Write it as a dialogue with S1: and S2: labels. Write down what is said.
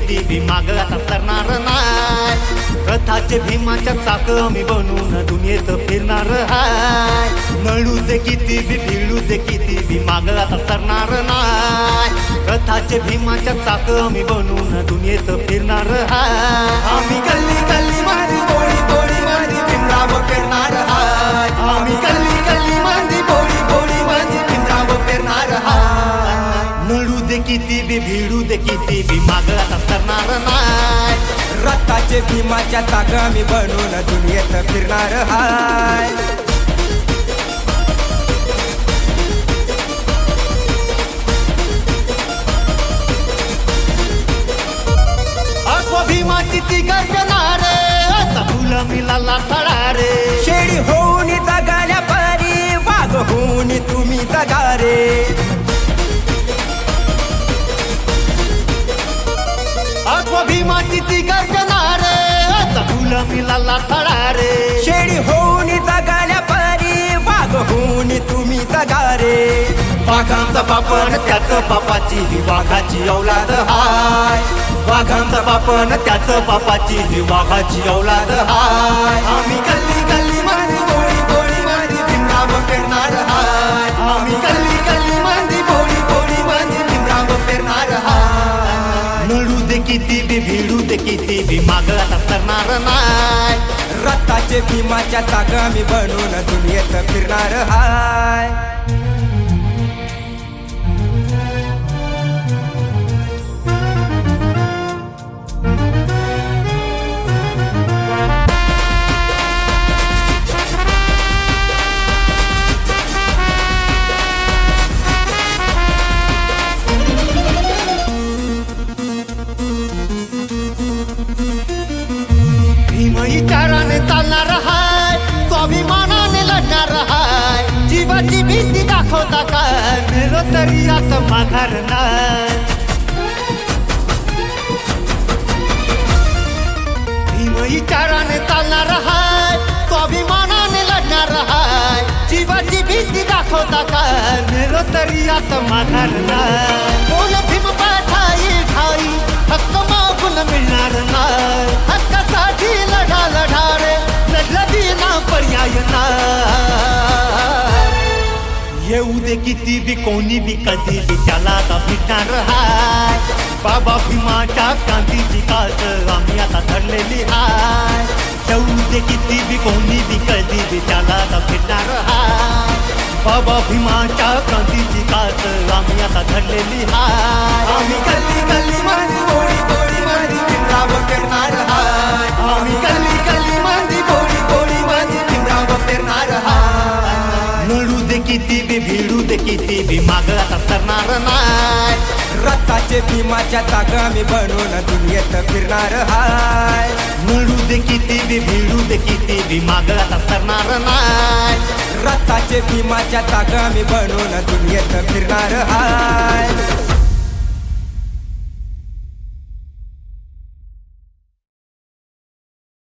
S1: किती बी माग आता सरणार नाय। रथाचे भीमाच्या चाक आम्ही बनवून दुनियेत फिरणार हाय। नळू दे किती बी भिडू दे किती बी माग आता सरणार नाय। रथाचे भीमाच्या चाक आम्ही बनवून दुनियेत फिरणार हाय। आम्ही गल्ली गल्ली मारी बोळी बोळी मारी भीमराव फिरणार हाय। आम्ही गल्ली गल्ली मारी बोळी बोळी मारी भीमराव फिरणार हाय। नळू दे किती बी भिडू दे किती बी माग आता सरणार नाय।
S2: रथाचे भीमाच्या चाक आम्ही बनवून दुनियेत फिरणार हाय।
S1: भीमाची ती गर्जना रे आता फुल मिळाला थळा रे।
S2: शेळी होऊन जगाल्या परी वाघ होऊन तुम्ही जगा रे।
S1: भीमाची ती गर्जना रे आता फुल मिळाला थळा रे।
S2: शेळी होऊन जगाल्या परी वाघ होऊन तुम्ही जगा रे।
S1: वाघांचा बापन त्याच बापाची ही वाघाची औलाद हाय। वाघांचा बापन त्याच बापाची ही वाघाची औलाद हाय। आम्ही गल्ली गल्ली मारी बोळी बोळी मारी भीमराव फिरणार हाय। आम्ही गल्ली गल्ली मारी बोळी बोळी मारी भीमराव फिरणार हाय। नळू दे किती बी भिडू दे किती बी माग आता सरणार नाय।
S2: रथाचे भीमाच्या चाक आम्ही बनवून दुनियेत फिरणार हाय।
S1: विचाराने चालणार हाय। स्वाभिमानाने लढणार हाय। जीवाची भीती दाखवता काय मेलो तरी आता माघार नाही। विचाराने चालणार हाय। स्वाभिमानाने लढणार हाय। जीवाची भीती दाखवता काय मेलो तरी आता माघार नाही। बोल भीम पाठाई ठाई हक्क मागून मिळणार नाही। हक्कासाठी लढा लढा रे लढला बिना पर्याय नाही। येऊ दे किती बी कोणी बी कधी बी त्याला आता भेटणार हाय। बाबा भीमाच्या क्रांतीची कास आम्ही आता धरलेली हाय। येऊ दे किती बी कोणी बी कधी बी त्याला आता भेटणार हाय। बाबा भीमाच्या क्रांतीची कास आम्ही आता धरलेली हाय। आम्ही गल्ली गल्ली मारी बोळी बोळी मारी भीमराव फिरणार हाय। आम्ही गल्ली गल्ली मारी बोळी बोळी मारी भीमराव फिरणार हाय। नळू दे किती बी भिडू दे किती बी माग आता सरणार नाय।
S2: रथाचे भीमाच्या चाक आम्ही बनवून दुनियेत फिरणार हाय।
S1: नळू दे किती बी भिडू दे किती बी माग आता सरणार नाय।
S2: रथाचे भीमाच्या चाक आम्ही बनवून दुनियेत फिरणार हाय।